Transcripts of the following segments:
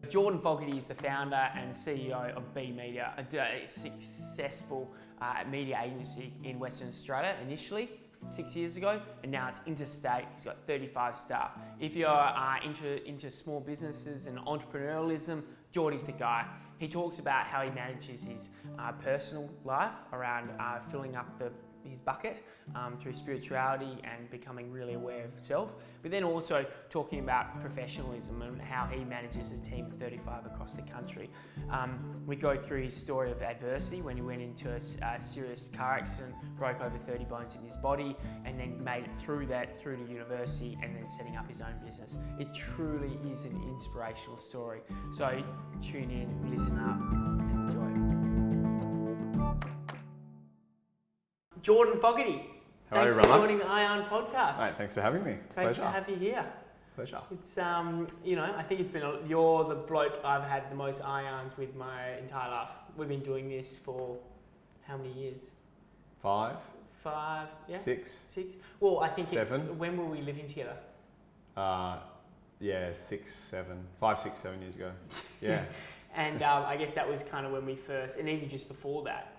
Jordan Fogarty is the founder and CEO of B Media, a successful media agency in Western Australia initially 6 years ago, and now it's interstate. He's got 35 staff. If you're into small businesses and entrepreneurialism, Jordy's the guy. He talks about how he manages his personal life around filling up his bucket through spirituality and becoming really aware of self, but then also talking about professionalism and how he manages a team of 35 across the country. We go through his story of adversity when he went into a serious car accident, broke over 30 bones in his body, and then made it through to university and then setting up his own business. It truly is an inspirational story. So tune in, listen up, and enjoy. Jordan Fogarty. Hello, thanks for joining the iyarn podcast. Mate, thanks for having me. It's Great to have you here. Pleasure. It's I think it's been you're the bloke I've had the most iyarns with my entire life. We've been doing this for how many years? 5, yeah. 6. Well, I think 7. When were we living together? 6, 7, 5, 6, 7 years ago. Yeah. And I guess that was kind of when we first, and even just before that,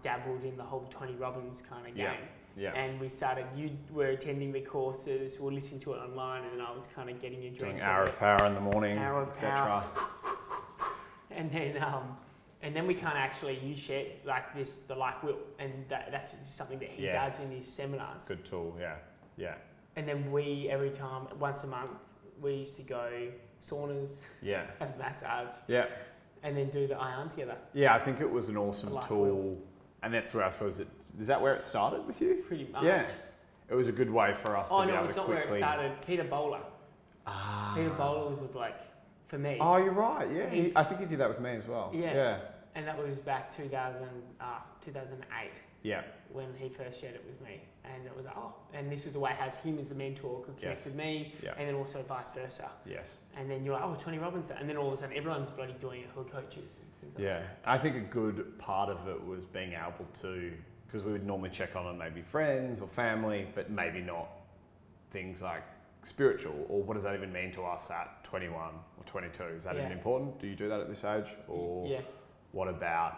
dabbled in the whole Tony Robbins kind of game. Yeah. And we started, you were attending the courses, we'll listen to it online, and then I was kind of getting your drinks. Doing Hour of Power in the morning, etc. And then we kind of actually, you shared like this, the life will, and that's something that he does in his seminars. Good tool, yeah. And then we, every time, once a month, we used to go saunas, have a massage. Yeah. And then do the iyarn together. Yeah, I think it was an awesome tool. Will. And that's where I suppose is that where it started with you? Pretty much. Yeah. It was a good way for us to be able to quickly... Oh no, it's not where it started. Peter Bowler. Peter Bowler was the bloke for me. Oh, you're right, yeah. I think he did that with me as well. Yeah. And that was back 2008. Yeah. When he first shared it with me. And it was like, and this was the way it has him as the mentor could connect with me, and then also vice versa. Yes. And then you're like, Tony Robbins, and then all of a sudden everyone's bloody doing it who are coaches. Yeah, I think a good part of it was being able to, because we would normally check on maybe friends or family, but maybe not things like spiritual, or what does that even mean to us at 21 or 22? Is that even important? Do you do that at this age? Or what about,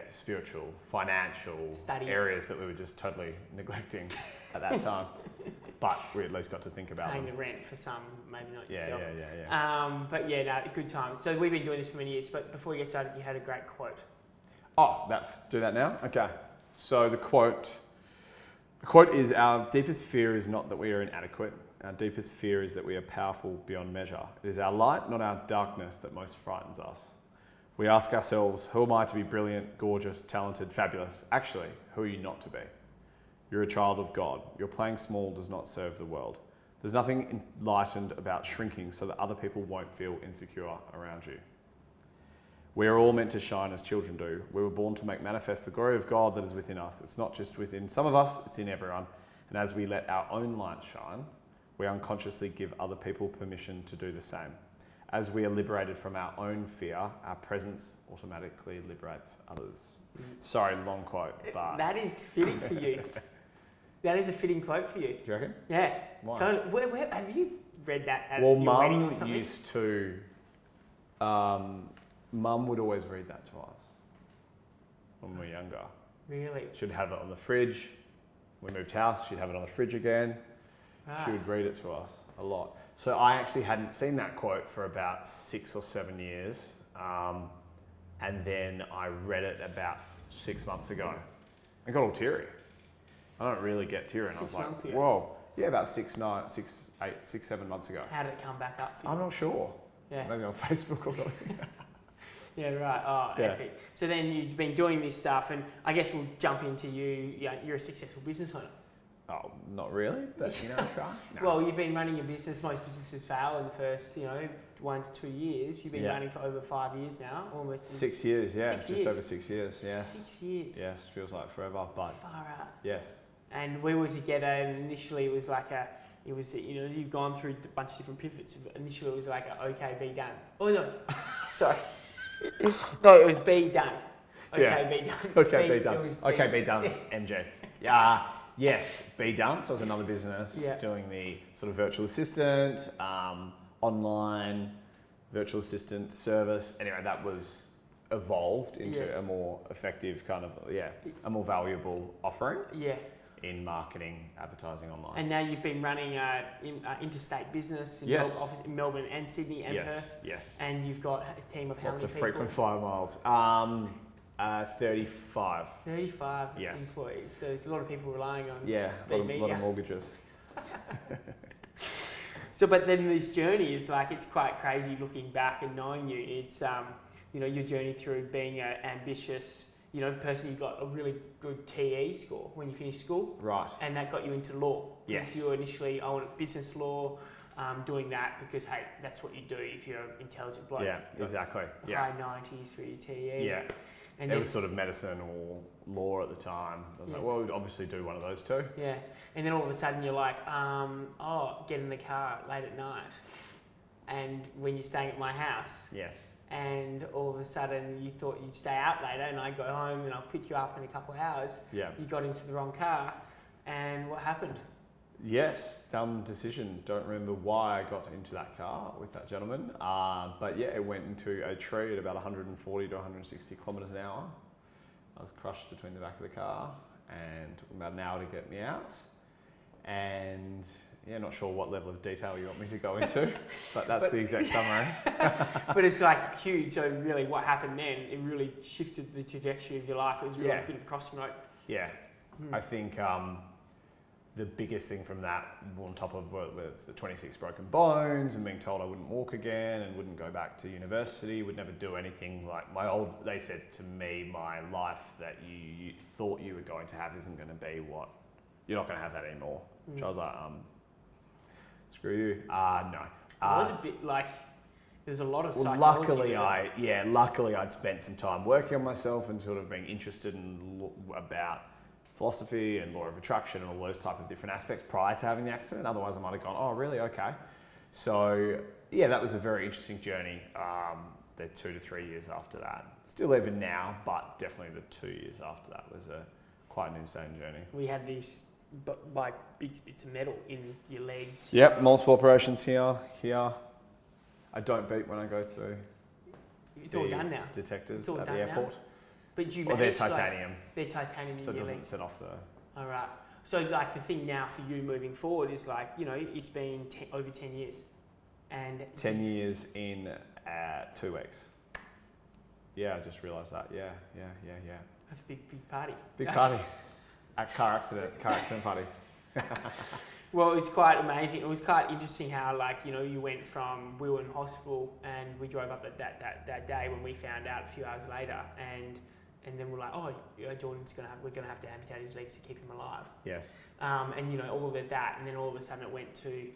spiritual, financial areas that we were just totally neglecting at that time. But we at least got to think about paying them. the rent for some, maybe not yourself. Yeah. Good time. So we've been doing this for many years, but before we get started, you had a great quote. Do that now? Okay. So the quote is, our deepest fear is not that we are inadequate. Our deepest fear is that we are powerful beyond measure. It is our light, not our darkness, that most frightens us. We ask ourselves, who am I to be brilliant, gorgeous, talented, fabulous? Actually, who are you not to be? You're a child of God. Your playing small does not serve the world. There's nothing enlightened about shrinking so that other people won't feel insecure around you. We are all meant to shine as children do. We were born to make manifest the glory of God that is within us. It's not just within some of us, it's in everyone. And as we let our own light shine, we unconsciously give other people permission to do the same. As we are liberated from our own fear, our presence automatically liberates others. Sorry, long quote, but... That is fitting for you. That is a fitting quote for you. Do you reckon? Yeah. Why? Totally. Where have you read that at your wedding or something? Mum used to... Mum would always read that to us when we were younger. Really? She'd have it on the fridge. We moved house, she'd have it on the fridge again. Right. She would read it to us a lot. So I actually hadn't seen that quote for about 6 or 7 years. And then I read it about 6 months ago and got all teary. I don't really get teary. And I was like, whoa. Yeah, about 7 months ago. How did it come back up for you? I'm not sure. Yeah. Maybe on Facebook or something. Yeah, right. Epic. So then you've been doing this stuff, and I guess we'll jump into you. You're a successful business owner. Oh, not really, but try. No. Well, you've been running a business. Most businesses fail in the first, 1 to 2 years. You've been running for over 5 years now, almost. 6 years, over 6 years. Yeah. 6 years. Yes, feels like forever, but. Far out. Yes. And we were together, and initially it was like you've gone through a bunch of different pivots. Initially it was like be done. Oh no, sorry. No, it was be done. Be done. Be done. Be done. MJ. Yeah. Yes, be done. So it was another business doing the sort of virtual assistant, online virtual assistant service. Anyway, that was evolved into a more effective kind of, a more valuable offering in marketing, advertising online. And now you've been running interstate business in, in Melbourne and Sydney and Perth. Yes. And you've got a team of how Lots many of people? frequent flyer miles. 35. 35 Yes. employees. So a lot of people relying on a lot of mortgages. So, but then this journey is like, it's quite crazy looking back and knowing you. It's, your journey through being an ambitious, person. You got a really good TE score when you finished school. Right. And that got you into law. Yes. You were initially, I wanted business law, doing that because, hey, that's what you do if you're an intelligent bloke. Yeah, exactly. High 90s for your TE. Yeah. And it was sort of medicine or law at the time. I was like, well, we'd obviously do one of those two. Yeah. And then all of a sudden you're like, get in the car late at night. And when you're staying at my house. Yes. And all of a sudden you thought you'd stay out later and I'd go home and I'll pick you up in a couple of hours. Yeah. You got into the wrong car. And what happened? Yes, dumb decision. Don't remember why I got into that car with that gentleman. But yeah, it went into a tree at about 140 to 160 kilometres an hour. I was crushed between the back of the car and took about an hour to get me out. And yeah, not sure what level of detail you want me to go into, but that's the exact summary. But it's like huge. So really what happened then, it really shifted the trajectory of your life. It was really a bit of a crossing road. Yeah. I think the biggest thing from that, on top of was the 26 broken bones and being told I wouldn't walk again and wouldn't go back to university, would never do anything like they said to me, my life that you thought you were going to have isn't going to be what, you're not going to have that anymore. Which I was like, screw you. No. It was a bit like, there's a lot of psychology. Luckily I'd spent some time working on myself and sort of being interested in about philosophy and law of attraction and all those type of different aspects prior to having the accident. Otherwise I might have gone, oh really? Okay. So yeah, that was a very interesting journey. The 2 to 3 years after that. Still even now, but definitely the 2 years after that was quite an insane journey. We had these like big bits of metal in your legs. Yep, multiple operations here. I don't beep when I go through. It's all done now. Detectors at the airport. Now. But you they're titanium. They're titanium in your legs. So it doesn't set off the... All right. So like the thing now for you moving forward is like, it's been over 10 years. And 10 years in 2 weeks. Yeah, I just realised that. Yeah. That's a big party. Big party. Car accident party. Well, it's quite amazing. It was quite interesting how, you went from, we were in hospital and we drove up that day when we found out a few hours later, and then we're like, Jordan's we're gonna have to amputate his legs to keep him alive. Yes. And all of that, and then all of a sudden it went to,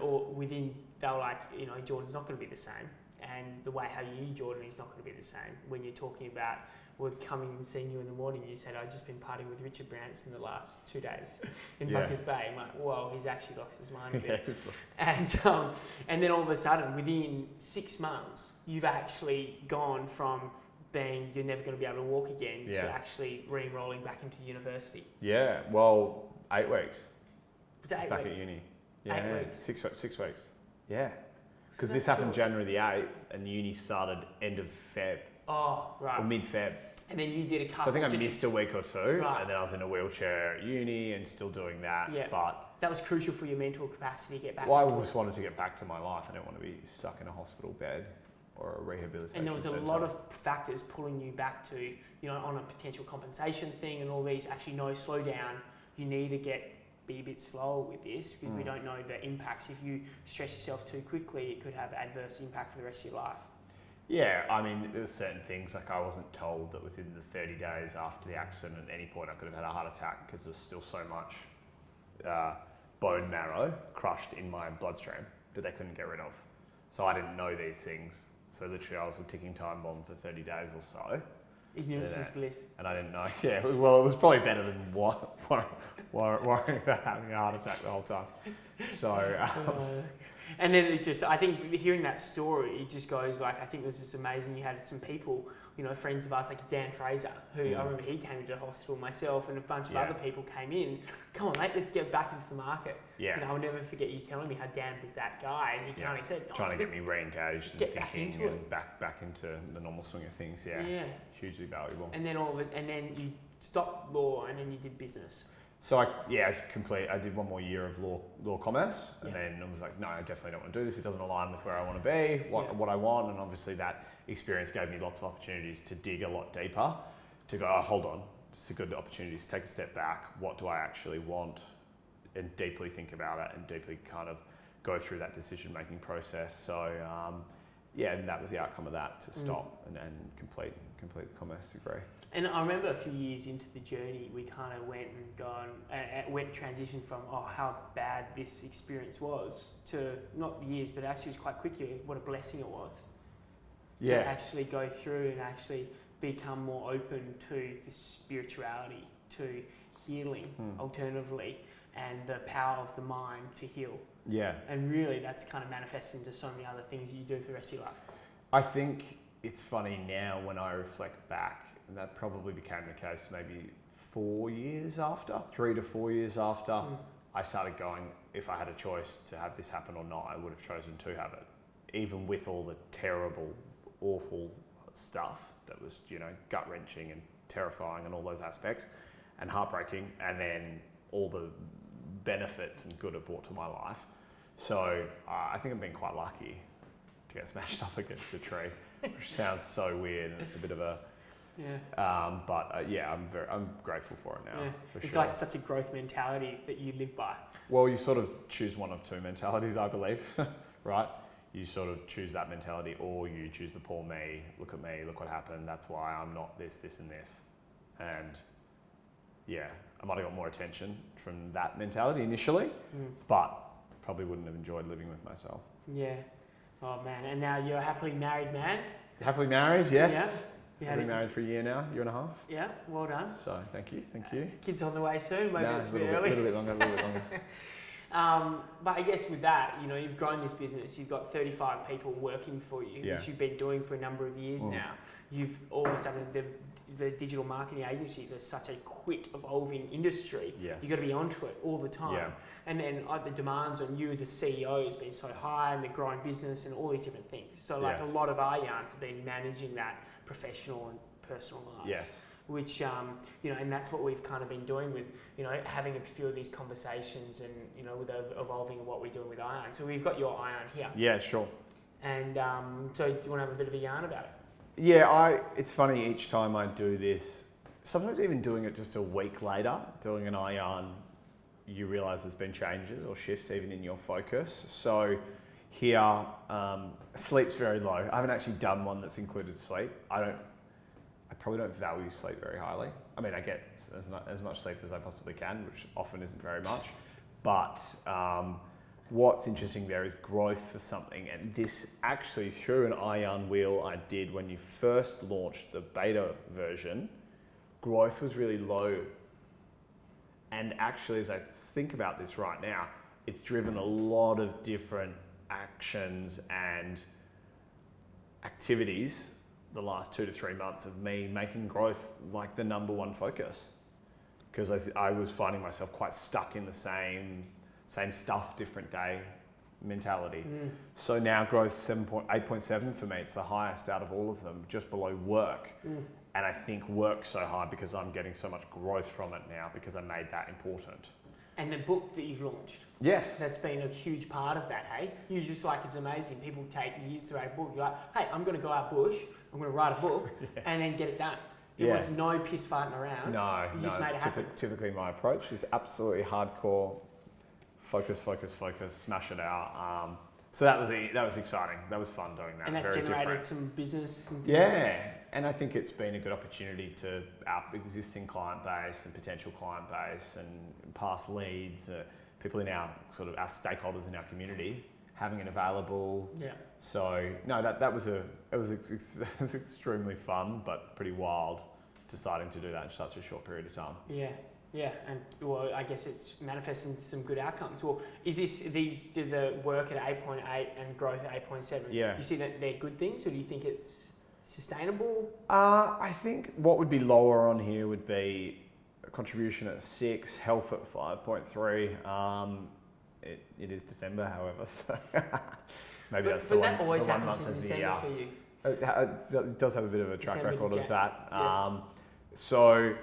or within, they were like, Jordan's not gonna be the same, and the way how you Jordan is not gonna be the same. When you're talking about, we're coming and seeing you in the morning, you said, I've just been partying with Richard Branson the last 2 days in Buckers Bay. I'm like, whoa, he's actually lost his mind a bit. And then all of a sudden, within 6 months, you've actually gone from being, you're never going to be able to walk again, to actually re-enrolling back into university. Yeah, well, 8 weeks. Was that 8 weeks? Back at uni. Yeah, 8 weeks. 6 weeks. Yeah. Because this happened January the 8th and uni started end of Feb. Oh, right. Or mid-Feb. And then you did a couple... So I think I missed a week or two, and then I was in a wheelchair at uni and still doing that. Yeah. But that was crucial for your mental capacity to get back. Well, I just wanted to get back to my life. I didn't want to be stuck in a hospital bed or a rehabilitation And there was centre. a lot of factors pulling you back to, on a potential compensation thing and all these. Actually, no, slow down. You need to be a bit slower with this because we don't know the impacts. If you stress yourself too quickly, it could have adverse impact for the rest of your life. Yeah, I mean, there's certain things, like I wasn't told that within the 30 days after the accident at any point I could have had a heart attack because there's still so much bone marrow crushed in my bloodstream that they couldn't get rid of. So I didn't know these things. So literally I was a ticking time bomb for 30 days or so. Ignorance is bliss. And I didn't know. Yeah, well, it was probably better than worrying about having a heart attack the whole time. So... And then I think hearing that story, it just goes like, I think it was just amazing. You had some people, friends of ours like Dan Fraser, who I remember he came into the hospital, myself and a bunch of other people came in. Come on, mate, let's get back into the market. Yeah. I'll never forget you telling me how Dan was that guy, and he kind of said, trying to get me re-engaged and thinking and back into the normal swing of things. Yeah. Hugely valuable. And then and then you stopped law, and then you did business. So I did one more year of law commerce, and then I was like, no, I definitely don't want to do this. It doesn't align with where I want to be, what I want, and obviously that experience gave me lots of opportunities to dig a lot deeper, to go, oh, hold on, it's a good opportunity to take a step back. What do I actually want? And deeply think about it, and deeply kind of go through that decision-making process. So and that was the outcome of that, to stop and complete the commerce degree. And I remember a few years into the journey, we kind of went transitioned from, how bad this experience was, to not years, but actually it was quite quickly, what a blessing it was. To actually go through and actually become more open to the spirituality, to healing alternatively, and the power of the mind to heal. Yeah. And really that's kind of manifests into so many other things you do for the rest of your life. I think it's funny now when I reflect back, and that probably became the case maybe 3 to 4 years after I started going, if I had a choice to have this happen or not, I would have chosen to have it. Even with all the terrible, awful stuff that was, gut-wrenching and terrifying and all those aspects, and heartbreaking, and then all the benefits and good it brought to my life. So I think I've been quite lucky to get smashed up against a tree, which sounds so weird, and it's a bit of a... I'm grateful for it now, for sure. It's like such a growth mentality that you live by. Well, you sort of choose one of two mentalities, I believe, right? You sort of choose that mentality, or you choose the poor me, look at me, look what happened, that's why I'm not this, this and this. And I might have got more attention from that mentality initially, but probably wouldn't have enjoyed living with myself. Yeah. Oh man, and now you're a happily married man? Happily married, yes. Yeah. I've been married for a year now, year and a half. Yeah, well done. So thank you. Kids on the way soon, maybe it's a bit early. A little bit longer. But I guess with that, you've grown this business, you've got 35 people working for you, which you've been doing for a number of years now. You've all of a sudden, the digital marketing agencies are such a quick evolving industry. Yes. You've got to be onto it all the time. Yeah. And then the demands on you as a CEO has been so high, and the growing business and all these different things. So a lot of our yarns have been managing that professional and personal lives. Yes. Which, and that's what we've kind of been doing with, having a few of these conversations and, with evolving what we're doing with Iyarn. So we've got your Iyarn here. Yeah, sure. And so do you want to have a bit of a yarn about it? Yeah, it's funny each time I do this, sometimes even doing it just a week later, doing an Iyarn, you realise there's been changes or shifts even in your focus. So here, sleep's very low. I haven't actually done one that's included sleep. I probably don't value sleep very highly. I mean, I get as much sleep as I possibly can, which often isn't very much. But what's interesting there is growth for something. And this actually, through an Iyarn wheel I did when you first launched the beta version, growth was really low. And actually, as I think about this right now, it's driven a lot of different actions and activities the last 2 to 3 months of me making growth like the number one focus, because I was finding myself quite stuck in the same stuff, different day mentality. So now growth 8.7 for me, it's the highest out of all of them, just below work. And I think work's so high because I'm getting so much growth from it now because I made that important. And the book that you've launched. Yes. That's been a huge part of that, hey? You're just like, it's amazing. People take years to write a book. You're like, hey, I'm going to go out bush, I'm going to write a book, and then get it done. There was no piss farting around. You just made it happen. Typically my approach is absolutely hardcore, focus, smash it out. So that was exciting. That was fun doing that. And that's very generated different. some business and things. Yeah, and I think it's been a good opportunity to our existing client base and potential client base and past leads, people in our sort of our stakeholders in our community, having it available. Yeah. So no, that was extremely fun, but pretty wild deciding to do that in such a short period of time. Yeah. Yeah, and well, I guess it's manifesting some good outcomes. Well, do the work at 8.8 and growth at 8.7? Yeah. You see that they're good things, or do you think it's sustainable? I think what would be lower on here would be a contribution at 6, health at 5.3. It is December, however, so maybe that's the one. But that always the one happens month in of the December year. for you. It does have a bit of a track December to record of Jan. that. Yeah. So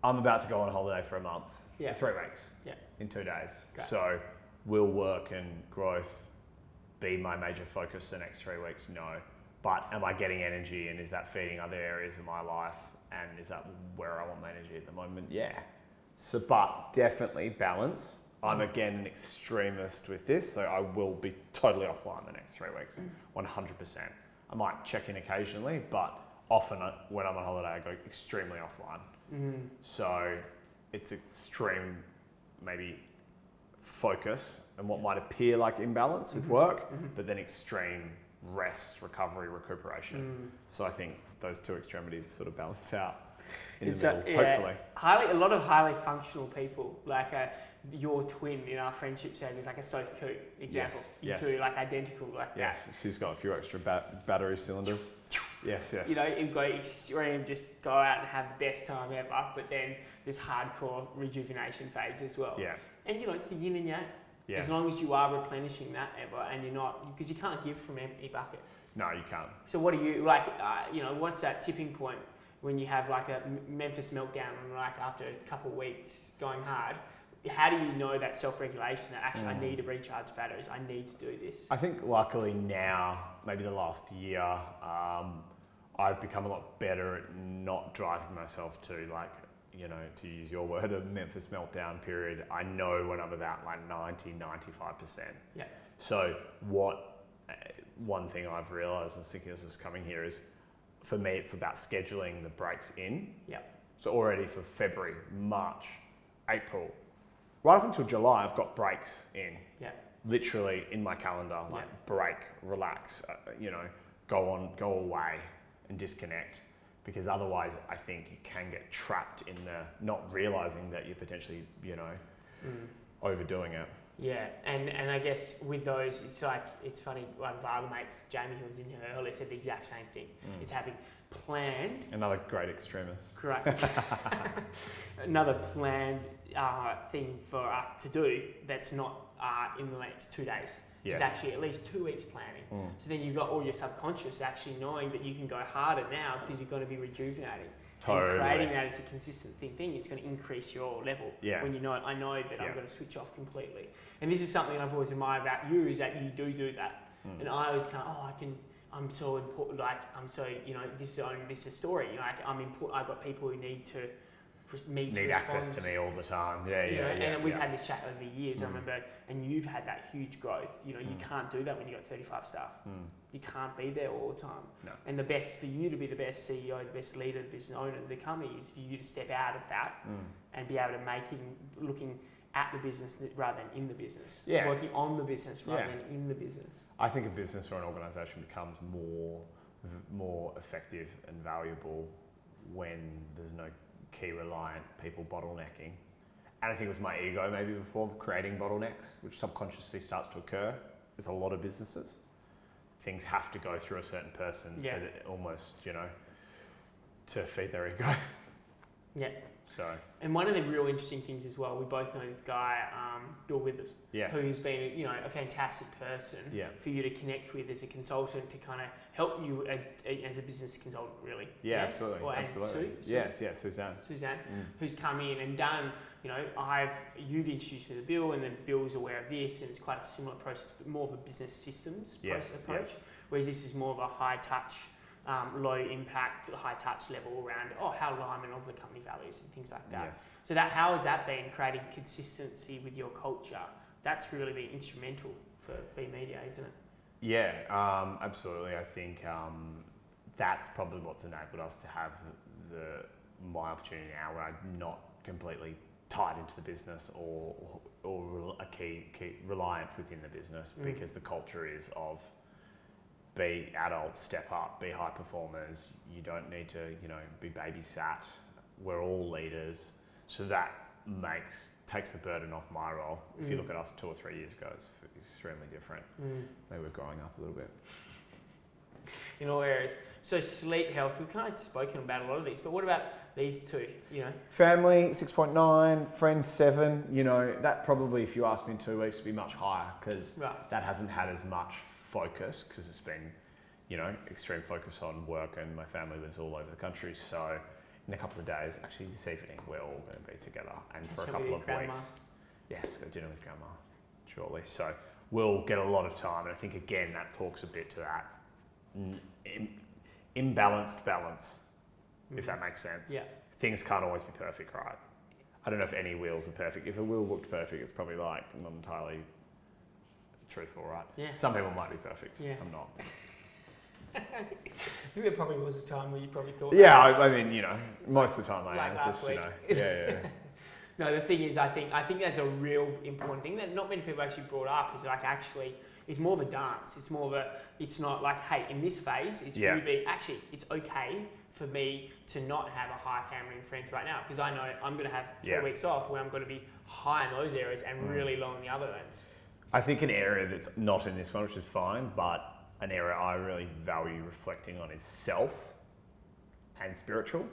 I'm about to go on holiday for a month, Yeah. 3 weeks, Yeah. in 2 days. Great. So will work and growth be my major focus the next 3 weeks? No. But am I getting energy, and is that feeding other areas of my life? And is that where I want my energy at the moment? Yeah. So, but definitely balance. I'm again an extremist with this, so I will be totally offline the next 3 weeks, 100%. I might check in occasionally, but often when I'm on holiday, I go extremely offline. So it's extreme, maybe focus and what might appear like imbalance with work, but then extreme rest, recovery, recuperation. So I think those two extremities sort of balance out in the middle, hopefully. A lot of highly functional people, like your twin in our friendship set is like a Sophie Coote example. Yes. You two like identical like that. Yes, she's got a few extra battery cylinders. Yes. You know, you go extreme, just go out and have the best time ever, but then this hardcore rejuvenation phase as well. Yeah. And you know, it's the yin and yang. Yeah. As long as you are replenishing that ever, and you're not, because you can't give from an empty bucket. No, you can't. So what do you like? You know, what's that tipping point when you have like a Memphis meltdown, and like after a couple of weeks going hard? How do you know that self-regulation that actually I need to recharge batteries? I need to do this. I think luckily now, maybe the last year, I've become a lot better at not driving myself to, like, you know, to use your word, a Memphis meltdown period. I know when I'm about like 90, 95%. Yeah. So one thing I've realised, and thinking as this coming here, is for me it's about scheduling the breaks in. Yeah. So already for February, March, April, right up until July, I've got breaks in. Yeah. Literally in my calendar, like break, relax, you know, go away and disconnect, because otherwise I think you can get trapped in the not realizing that you're potentially, you know, overdoing it. Yeah, and I guess with those, it's like, it's funny, one of our other mates, Jamie, who was in here earlier, said the exact same thing. It's having planned. Another great extremist. Correct. Another planned thing for us to do that's not in the next 2 days. Yes. It's actually at least 2 weeks planning. So then you've got all your subconscious actually knowing that you can go harder now because you're going to be rejuvenating. Totally. And creating that as a consistent thing, it's going to increase your level. Yeah. When you know, I know that I'm going to switch off completely. And this is something I've always admired about you, is that you do that. And I always kind of, I'm so important, like, I'm so, you know, this is a story. You know, like, I'm important. I've got people who need access to me all the time. And we've had this chat over the years. I remember, and you've had that huge growth. You know, you can't do that when you've got 35 staff. You can't be there all the time. No. And the best for you to be the best CEO, the best leader, the business owner of the company is for you to step out of that and be able to looking at the business rather than in the business. Yeah. Working on the business rather than in the business. I think a business or an organisation becomes more effective and valuable when there's no key reliant people bottlenecking. And I think it was my ego maybe before creating bottlenecks, which subconsciously starts to occur with a lot of businesses. Things have to go through a certain person for almost, you know, to feed their ego. Yeah. So. And one of the real interesting things as well, we both know this guy, Bill Withers, who's been, you know, a fantastic person for you to connect with as a consultant to kind of help you as a business consultant, really. Yeah, absolutely. Absolutely. Suzanne. Suzanne, who's come in and done, you know, you've introduced me to Bill, and then Bill's aware of this, and it's quite a similar process, but more of a business systems approach, whereas this is more of a high touch, low impact, high touch level around how alignment of the company values and things like that. Yes. So how has that been, creating consistency with your culture? That's really been instrumental for B Media, isn't it? Yeah, absolutely. I think that's probably what's enabled us to have my opportunity now, where I'm not completely tied into the business or a key reliant within the business, because the culture is of be adults, step up, be high performers. You don't need to, you know, be babysat. We're all leaders. So that takes the burden off my role. If you look at us 2 or 3 years ago, it's extremely different. Maybe we're growing up a little bit. In all areas. So sleep health, we've kind of spoken about a lot of these, but what about these two, you know? Family, 6.9, friends, 7. You know, that probably, if you asked me in 2 weeks, would be much higher because that hasn't had as much focus because it's been, you know, extreme focus on work and my family lives all over the country. So in a couple of days, actually this evening, we're all going to be together and for a couple of weeks. Yes, go dinner with grandma shortly. So we'll get a lot of time. And I think, again, that talks a bit to that imbalanced balance, if that makes sense. Yeah. Things can't always be perfect, right? I don't know if any wheels are perfect. If a wheel looked perfect, it's probably like not entirely truthful, right? Yeah. Some people might be perfect. Yeah. I'm not. I think there probably was a time where you probably thought... Yeah, I mean, you know, most of the time I am. Like last week. You know, yeah. No, the thing is, I think that's a real important thing that not many people actually brought up is like actually... It's more of a dance. It's more of a, it's not like, hey, in this phase, it's really, actually, it's okay for me to not have a high family and friends right now because I know I'm going to have 3 weeks off where I'm going to be high in those areas and really low in the other ends. I think an area that's not in this one, which is fine, but an area I really value reflecting on is self and spiritual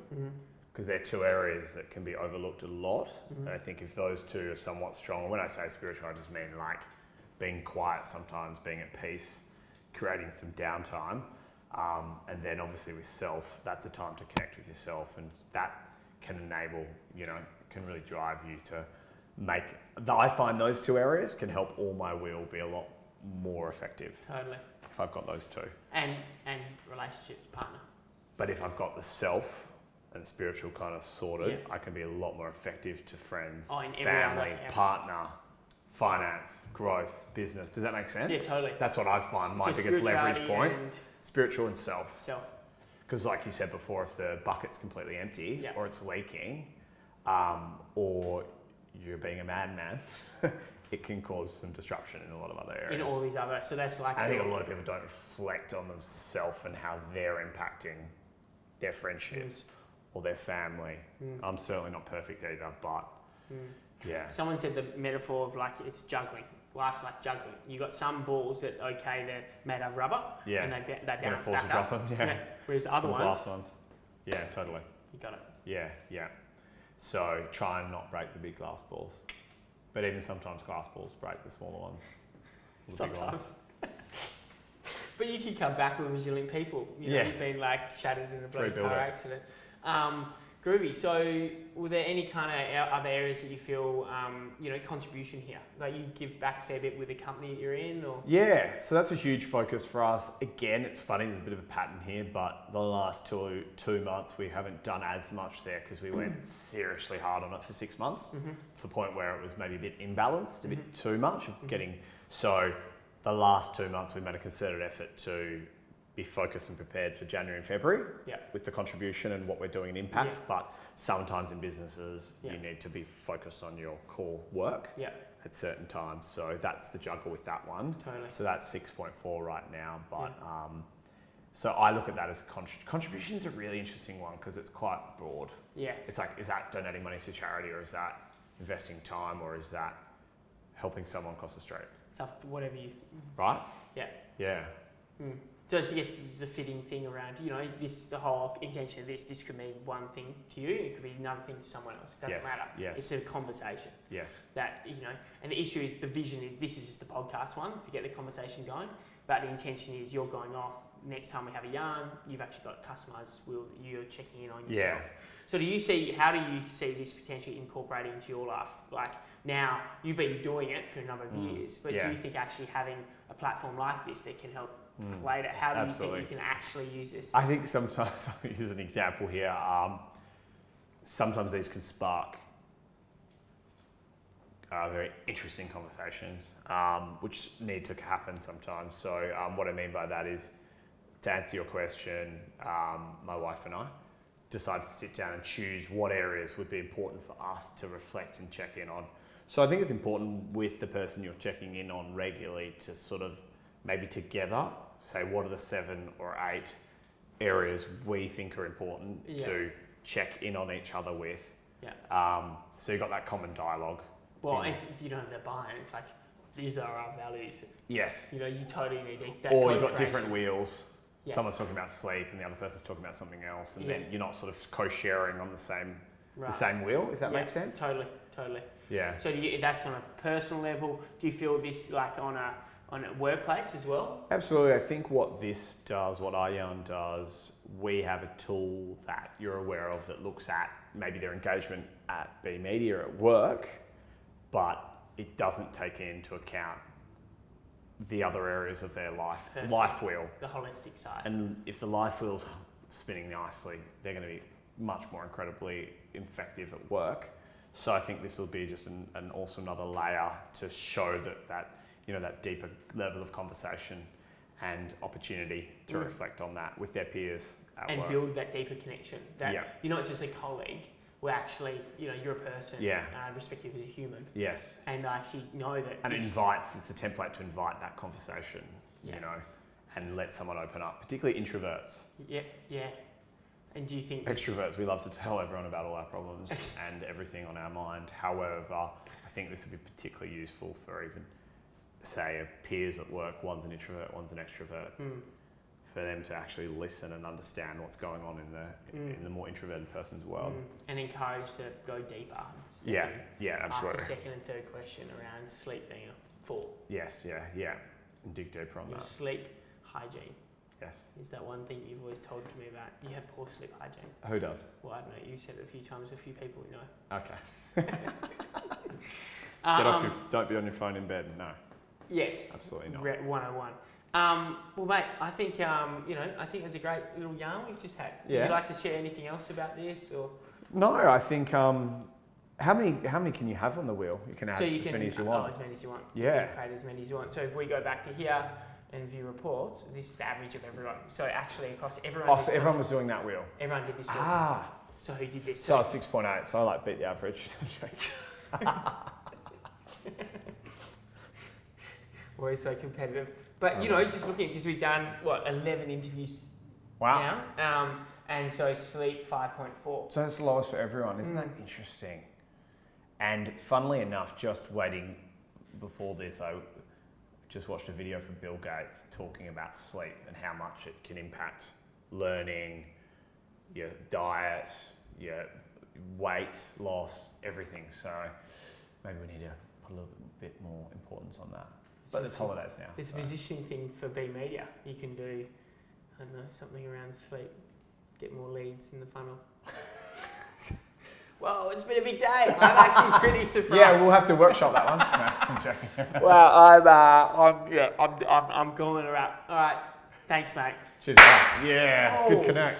because they're 2 areas that can be overlooked a lot. And I think if those 2 are somewhat strong, when I say spiritual, I just mean like being quiet sometimes, being at peace, creating some downtime. And then obviously with self, that's a time to connect with yourself and that can enable, you know, can really drive you to make, I find those 2 areas can help all my wheel be a lot more effective. Totally. If I've got those 2. And relationships, partner. But if I've got the self and spiritual kind of sorted, I can be a lot more effective to friends, family, partner, finance, growth, business. Does that make sense? Yeah, totally. That's what I find my biggest leverage point. Spiritual and self. Because like you said before, if the bucket's completely empty or it's leaking or you're being a madman, it can cause some disruption in a lot of other areas. In all these other, so that's like... I think a lot of people don't reflect on themselves and how they're impacting their friendships or their family. I'm certainly not perfect either, but yeah. Someone said the metaphor of like it's juggling. Life's like juggling. You got some balls that they're made of rubber and they bounce back up. Them, Whereas the other ones, yeah, totally. You got it. Yeah. So try and not break the big glass balls, but even sometimes glass balls break the smaller ones. Sometimes. But you can come back with resilient people. You know, you've been like shattered in a bloody car accident. Groovy. So, were there any kind of other areas that you feel, contribution here? Like you give back a fair bit with the company that you're in, or? Yeah. So that's a huge focus for us. Again, it's funny. There's a bit of a pattern here, but the last two months we haven't done as much there because we went seriously hard on it for 6 months to the point where it was maybe a bit imbalanced, a bit too much. So the last 2 months we made a concerted effort to be focused and prepared for January and February with the contribution and what we're doing in impact. But sometimes in businesses, you need to be focused on your core work at certain times. So that's the juggle with that one. Totally. So that's 6.4 right now. But so I look at that as contribution is a really interesting one because it's quite broad. Yeah. It's like, is that donating money to charity or is that investing time or is that helping someone cross the street? It's up to whatever you... Right? Yeah. Yeah. So I guess this is a fitting thing around, the whole intention of this could mean one thing to you, it could be another thing to someone else. It doesn't matter. Yes. It's a conversation. Yes. That, and the issue is the vision is, this is just the podcast one to get the conversation going, but the intention is you're going off, next time we have a yarn, you've actually got customers, you're checking in on yourself. So how do you see this potentially incorporating into your life? Like now, you've been doing it for a number of years, but do you think actually having a platform like this that can help later, how do you think you can actually use this? I think sometimes, I'll use an example here, sometimes these can spark very interesting conversations, which need to happen sometimes. So what I mean by that is, to answer your question, my wife and I decided to sit down and choose what areas would be important for us to reflect and check in on. So I think it's important with the person you're checking in on regularly to sort of maybe together say what are the 7 or 8 areas we think are important to check in on each other with So you've got that common dialogue. Well, if you don't have that buy-in, it's like, these are our values. Yes. You totally need that. Or you've got different wheels. Yeah. Someone's talking about sleep and the other person's talking about something else, and then you're not sort of co-sharing on the same wheel, if that makes sense. Totally. Yeah. So that's on a personal level. Do you feel this like on a workplace as well? Absolutely. I think what this does, what iyarn does, we have a tool that you're aware of that looks at maybe their engagement at B Media at work, but it doesn't take into account the other areas of their life wheel. The holistic side. And if the life wheel's spinning nicely, they're going to be much more incredibly effective at work. So I think this will be just an awesome another layer to show that deeper level of conversation and opportunity to reflect on that with their peers at work. And build that deeper connection. That you're not just a colleague, we're actually, you're a person. Yeah. And I respect you as a human. Yes. And I actually know that. And it's a template to invite that conversation, and let someone open up, particularly introverts. Yeah. And do you think... Extroverts, we love to tell everyone about all our problems and everything on our mind. However, I think this would be particularly useful for even, say, peers at work. One's an introvert, one's an extrovert. For them to actually listen and understand what's going on in the more introverted person's world. And encourage to go deeper. Yeah, absolutely. Ask the second and third question around sleep being a 4. Yes, yeah. And dig deeper on that. Sleep hygiene. Yes. Is that one thing you've always told me about? You have poor sleep hygiene. Who does? Well, I don't know. You've said it a few times to a few people we know. Okay. Don't be on your phone in bed. No. Yes. Absolutely not. 101. Well, mate, I think I think it's a great little yarn we've just had. Yeah. Would you like to share anything else about this, or? No, I think. How many can you have on the wheel? You can add as many as you want. As many as you want. Yeah. You can create as many as you want. So if we go back to here and view reports, this is the average of everyone. So actually across everyone. Oh, so everyone was doing that wheel. Everyone did this wheel. So who did this? So I was 6.8. So I beat the average. Always so competitive. But just looking, because we've done 11 interviews now, and so sleep 5.4. So it's the lowest for everyone. Isn't that interesting? And funnily enough, just waiting before this, I just watched a video from Bill Gates talking about sleep and how much it can impact learning, your diet, your weight loss, everything. So maybe we need to put a little bit more importance on that. But it's holidays now. It's a positioning thing for B Media. You can do, I don't know, something around sleep, get more leads in the funnel. Whoa, it's been a big day. I'm actually pretty surprised. Yeah, we'll have to workshop that one. No, I'm joking. Well, I'm calling her up. All right, thanks, mate. Cheers, mate. Yeah, good connect.